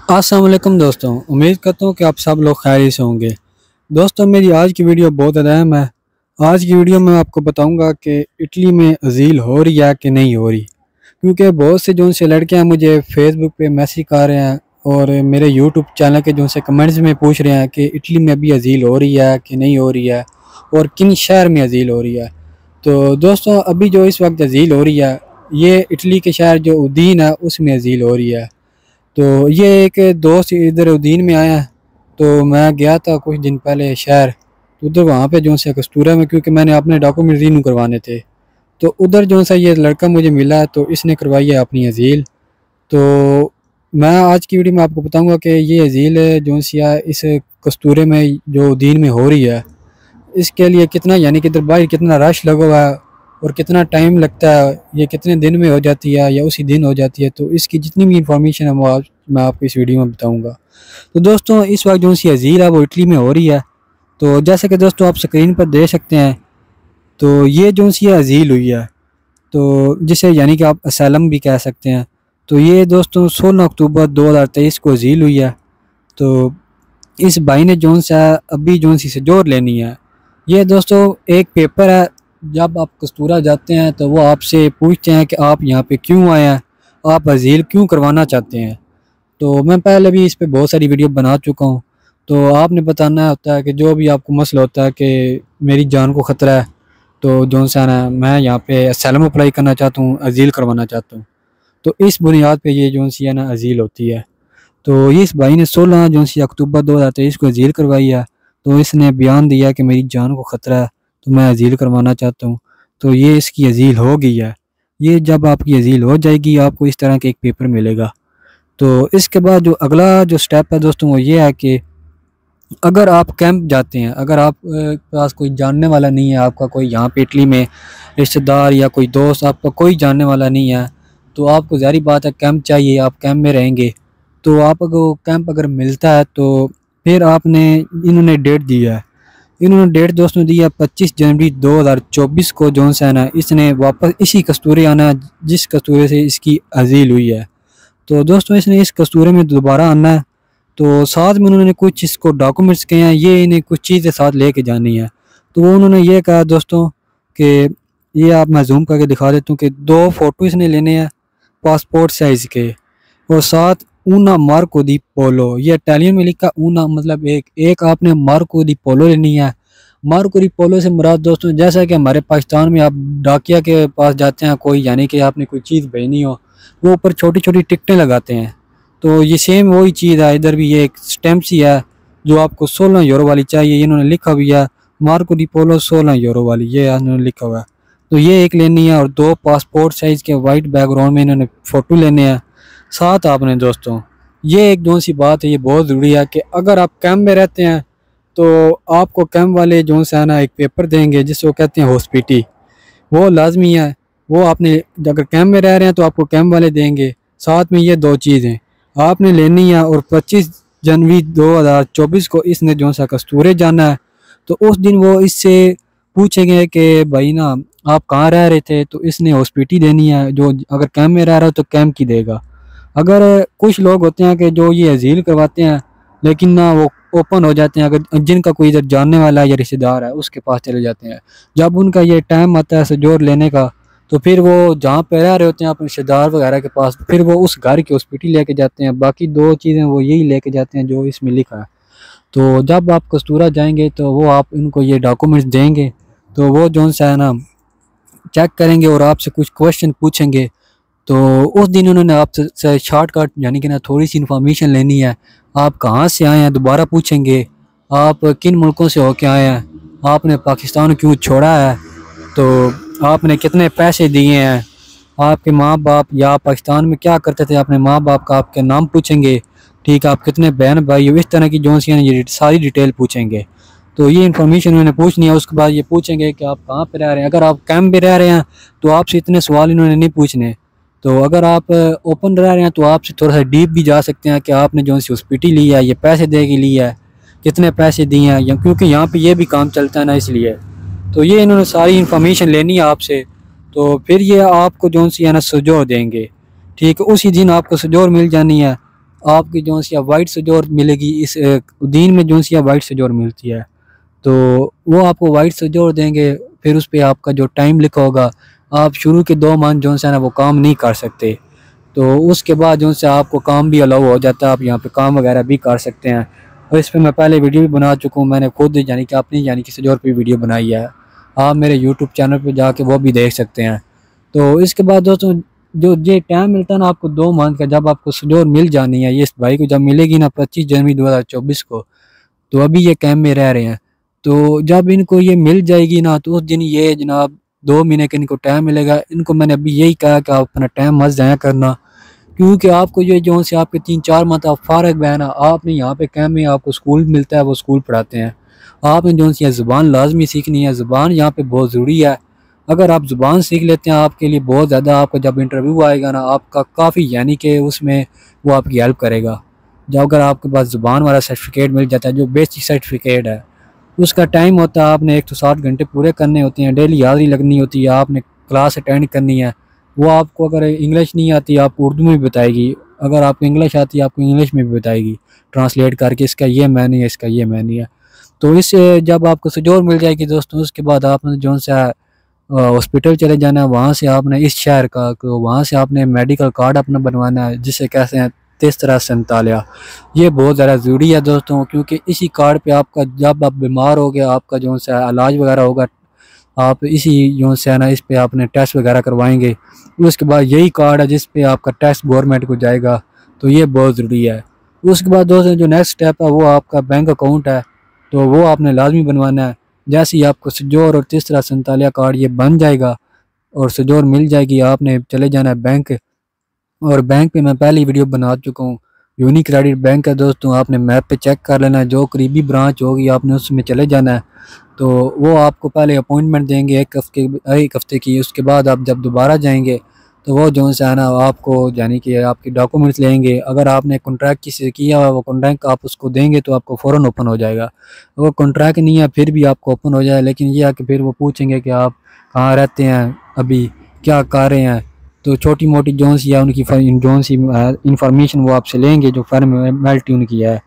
अस्सलाम वालेकुम दोस्तों, उम्मीद करता हूँ कि आप सब लोग खैरियत से होंगे। दोस्तों, मेरी आज की वीडियो बहुत अहम है। आज की वीडियो में आपको बताऊंगा कि इटली में अजील हो रही है कि नहीं हो रही, क्योंकि बहुत से जो से लड़कियां मुझे फेसबुक पे मैसेज कर रहे हैं और मेरे यूट्यूब चैनल के जो से कमेंट्स में पूछ रहे हैं कि इटली में अभी अजील हो रही है कि नहीं हो रही है और किन शहर में अजील हो रही है। तो दोस्तों, अभी जो इस वक्त अजील हो रही है, ये इटली के शहर जो उदीन है उसमें अजील हो रही है। तो ये एक दोस्त इधर उदीन में आया, तो मैं गया था कुछ दिन पहले शहर। तो उधर वहाँ पे जो सा कस्तूरा में, क्योंकि मैंने अपने डॉक्यूमेंट रिन्यू करवाने थे, तो उधर जो सा ये लड़का मुझे मिला, तो इसने करवाई है अपनी अजील। तो मैं आज की वीडियो में आपको बताऊंगा कि ये अजील जो सी है इस कस्तूरे में जो उदीन में हो रही है, इसके लिए कितना यानी कि इधर बाहर कितना रश लगा हुआ है और कितना टाइम लगता है, ये कितने दिन में हो जाती है या उसी दिन हो जाती है। तो इसकी जितनी भी इंफॉर्मेशन है वो मैं आपको इस वीडियो में बताऊंगा। तो दोस्तों, इस वक्त जो सी अजील है वो इटली में हो रही है। तो जैसे कि दोस्तों आप स्क्रीन पर देख सकते हैं, तो ये जो सी अजील हुई है, तो जिसे यानी कि आप असलम भी कह सकते हैं। तो ये दोस्तों 16 अक्टूबर 2023 को अजील हुई है। तो इस भाई ने जोन सा अभी जोन सी से जोर लेनी है। ये दोस्तों एक पेपर है। जब आप कस्तूरा जाते हैं तो वो आपसे पूछते हैं कि आप यहाँ पे क्यों आए हैं, आप अजील क्यों करवाना चाहते हैं। तो मैं पहले भी इस पे बहुत सारी वीडियो बना चुका हूँ। तो आपने बताना होता है कि जो भी आपको मसला होता है कि मेरी जान को ख़तरा है, तो जोन सा ना मैं यहाँ पे असलम अप्लाई करना चाहता हूँ, अजील करवाना चाहता हूँ। तो इस बुनियाद पे ये जोन सी है ना अजील होती है। तो ये इस भाई ने 16 जो सी अक्टूबर 2023 को अजील करवाई है। तो इसने बयान दिया कि मेरी जान को ख़तरा है, तो मैं अजील करवाना चाहता हूँ। तो ये इसकी अजील हो गई है। ये जब आपकी अजील हो जाएगी, आपको इस तरह के एक पेपर मिलेगा। तो इसके बाद जो अगला जो स्टेप है दोस्तों, वो ये है कि अगर आप कैंप जाते हैं, अगर आप पास कोई जानने वाला नहीं है, आपका कोई यहाँ पे इटली में रिश्तेदार या कोई दोस्त आपका कोई जानने वाला नहीं है, तो आपको ज़ाहिर बात है कैंप चाहिए, आप कैंप में रहेंगे। तो आपको कैंप अगर मिलता है तो फिर आपने इन्होंने डेट दी है। इन्होंने डेट दोस्तों दी है 25 जनवरी 2024 को। जोन सा है ना इसने वापस इसी कस्तूरे आना है जिस कस्तूरे से इसकी अजील हुई है। तो दोस्तों, इसने इस कस्तूरे में दोबारा आना है। तो साथ में उन्होंने कुछ इसको डॉक्यूमेंट्स कहे हैं, ये इन्हें कुछ चीज़ें साथ लेके जानी है। तो वो उन्होंने ये कहा दोस्तों कि ये आप मैं जूम करके दिखा देता हूँ कि 2 फ़ोटो इसने लेने हैं पासपोर्ट साइज़ के, और साथ ऊना मार्को दी पोलो। ये इटालियन में लिखा ऊना मतलब एक आपने मार्को दी पोलो लेनी है। मार्को दी पोलो से मुराद दोस्तों, जैसा कि हमारे पाकिस्तान में आप डाकिया के पास जाते हैं कोई, यानी कि आपने कोई चीज़ भेजनी हो, वो ऊपर छोटी छोटी टिकटें लगाते हैं। तो ये सेम वही चीज़ है। इधर भी ये एक स्टैम्प सी है जो आपको 16 यूरो वाली चाहिए। इन्होंने लिखा भी है मार्को डी पोलो 16 यूरो वाली, ये इन्होंने लिखा हुआ है। तो ये एक लेनी है, और 2 पासपोर्ट साइज़ के वाइट बैकग्राउंड में इन्होंने फ़ोटो लेने हैं साथ आपने। दोस्तों, ये एक जो सी बात है, ये बहुत ज़रूरी है कि अगर आप कैंप में रहते हैं तो आपको कैंप वाले जो से है ना एक पेपर देंगे जिसको कहते हैं हॉस्पिटी, वो लाजमी है। वो आपने अगर कैंप में रह रहे हैं तो आपको कैंप वाले देंगे। साथ में ये 2 चीज़ें आपने लेनी है। और 25 जनवरी 2024 को इसने जो सा कस्तूरे जाना है, तो उस दिन वो इससे पूछेंगे कि भाई ना आप कहाँ रह रहे थे, तो इसने हॉस्पिटी देनी है। जो अगर कैंप में रह रहा हो तो कैंप की देगा। अगर कुछ लोग होते हैं कि जो ये अजील करवाते हैं लेकिन ना वो ओपन हो जाते हैं, अगर जिनका कोई इधर जानने वाला है या रिश्तेदार है उसके पास चले जाते हैं। जब उनका ये टाइम आता है सजोर लेने का, तो फिर वो जहाँ पे रह रहे होते हैं अपने रिश्तेदार वगैरह के पास, फिर वो उस घर की हॉस्पिटल लेके जाते हैं। बाकी 2 चीज़ें वो यही लेके जाते हैं जो इसमें लिखा है। तो जब आप कस्तूरा जाएंगे तो वो आप इनको ये डॉक्यूमेंट्स देंगे, तो वो जो सा है ना चेक करेंगे और आपसे कुछ क्वेश्चन पूछेंगे। तो उस दिन उन्होंने आपसे शॉर्टकट यानी कि ना थोड़ी सी इन्फॉर्मेशन लेनी है। आप कहाँ से आए हैं दोबारा पूछेंगे, आप किन मुल्कों से होके आए हैं, आपने पाकिस्तान क्यों छोड़ा है, तो आपने कितने पैसे दिए हैं, आपके माँ बाप या पाकिस्तान में क्या करते थे अपने माँ बाप का आपके नाम पूछेंगे। ठीक है, आप कितने बहन भाई हो, इस तरह की जो सी ये सारी डिटेल पूछेंगे। तो ये इन्फॉर्मेशन उन्होंने पूछनी है। उसके बाद ये पूछेंगे कि आप कहाँ पे रह रहे हैं। अगर आप कैंप में रह रहे हैं तो आपसे इतने सवाल इन्होंने नहीं पूछने। तो अगर आप ओपन रह रहे हैं तो आपसे थोड़ा सा डीप भी जा सकते हैं कि आपने जो सी हॉस्पिटल ली है, ये पैसे दे के ली है, कितने पैसे दिए हैं, या क्योंकि यहाँ पे ये भी काम चलता है ना, इसलिए। तो ये इन्होंने सारी इन्फॉर्मेशन लेनी है आपसे। तो फिर ये आपको जो सी है ना सजोर देंगे। ठीक है, उसी दिन आपको सजोर मिल जानी है। आपकी जो सी वाइट सजोर मिलेगी, इस दीन में जो सी वाइट सजोर मिलती है, तो वो आपको वाइट सजोर देंगे। फिर उस पर आपका जो टाइम लिखा होगा, आप शुरू के 2 मंथ जो है ना वो काम नहीं कर सकते, तो उसके बाद जो से आपको काम भी अलाउ हो जाता है, आप यहाँ पे काम वगैरह भी कर सकते हैं। और इस पर मैं पहले वीडियो भी बना चुका हूँ, मैंने खुद यानी कि अपनी यानी कि सजोर पे वीडियो बनाई है, आप मेरे यूट्यूब चैनल पे जाके वो भी देख सकते हैं। तो इसके बाद दोस्तों जो ये टाइम मिलता है ना आपको 2 मंथ का, जब आपको सजोर मिल जानी है, ये इस भाई को जब मिलेगी ना 25 जनवरी 2024 को, तो अभी ये कैंप में रह रहे हैं, तो जब इनको ये मिल जाएगी ना तो उस दिन ये जनाब 2 महीने का इनको टाइम मिलेगा। इनको मैंने अभी यही कहा कि आप अपना टाइम मत ज़ाया करना, क्योंकि आपको ये जो से आपके 3-4 मंथ आप फारग बहना, आपने यहाँ पे कैंप में आपको स्कूल मिलता है, वो स्कूल पढ़ाते हैं, आपने जो सी ज़ुबान लाजमी सीखनी है, ज़ुबान यहाँ पे बहुत ज़रूरी है। अगर आप ज़ुबान सीख लेते हैं आपके लिए बहुत ज़्यादा, आपका जब इंटरव्यू आएगा ना आपका काफ़ी यानी कि उसमें वो आपकी हेल्प करेगा। जब अगर आपके पास ज़ुबान वाला सर्टिफिकेट मिल जाता है, जो बेसिक सर्टिफिकेट है, उसका टाइम होता है आपने 160 घंटे पूरे करने होते हैं, डेली हाज़िरी लगनी होती है, आपने क्लास अटेंड करनी है। वो आपको अगर इंग्लिश नहीं आती आपको उर्दू में भी बताएगी, अगर आपको इंग्लिश आती है आपको इंग्लिश में भी बताएगी, ट्रांसलेट करके इसका ये मैनी है, इसका ये मैनी है। तो इससे जब आपको सजोर मिल जाएगी दोस्तों, उसके बाद आपने जो सा हॉस्पिटल चले जाना है, वहाँ से आपने इस शहर का, तो वहाँ से आपने मेडिकल कार्ड अपना बनवाना है, जिसे कहते हैं 33 ये बहुत ज़्यादा ज़रूरी है दोस्तों, क्योंकि इसी कार्ड पे आपका जब आप बीमार हो गया, आपका जो सा इलाज वगैरह होगा, आप इसी जो से है ना इस पे आपने टेस्ट वगैरह करवाएंगे। उसके बाद यही कार्ड है जिस पे आपका टेस्ट गवर्नमेंट को जाएगा, तो ये बहुत ज़रूरी है। उसके बाद दोस्तों जो नेक्स्ट स्टेप है वो आपका बैंक अकाउंट है, तो वो आपने लाजमी बनवाना है। जैसे ही आपको सजोर और 33 कार्ड ये बन जाएगा और सजोर मिल जाएगी, आपने चले जाना है बैंक। और बैंक पे मैं पहले ही वीडियो बना चुका हूँ, यूनिक क्रेडिट बैंक है दोस्तों, आपने मैप पे चेक कर लेना है, जो करीबी ब्रांच होगी आपने उसमें चले जाना है। तो वो आपको पहले अपॉइंटमेंट देंगे 1 हफ्ते की, उसके बाद आप जब दोबारा जाएंगे तो वो जो है ना आपको यानी कि आपके डॉक्यूमेंट्स लेंगे। अगर आपने कॉन्ट्रैक्ट किसी किया हुआ वो कॉन्ट्रैक्ट आप उसको देंगे तो आपको फ़ौरन ओपन हो जाएगा। अगर कॉन्ट्रैक्ट नहीं है फिर भी आपको ओपन हो जाए, लेकिन ये है कि फिर वो पूछेंगे कि आप कहाँ रहते हैं, अभी क्या कर रहे हैं, तो छोटी मोटी जोन सी है उनकी जोन सी इंफॉर्मेशन वो आपसे लेंगे, जो फॉर्मेलिटी उनकी है,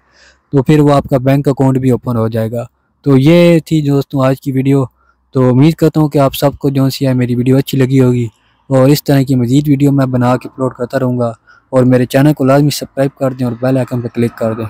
तो फिर वो आपका बैंक अकाउंट भी ओपन हो जाएगा। तो ये थी दोस्तों आज की वीडियो। तो उम्मीद करता हूँ कि आप सबको जो सी है मेरी वीडियो अच्छी लगी होगी, और इस तरह की मज़ीद वीडियो मैं बना के अपलोड करता रहूँगा। और मेरे चैनल को लाजमी सब्सक्राइब कर दें और बेल आइकन पर क्लिक कर दें।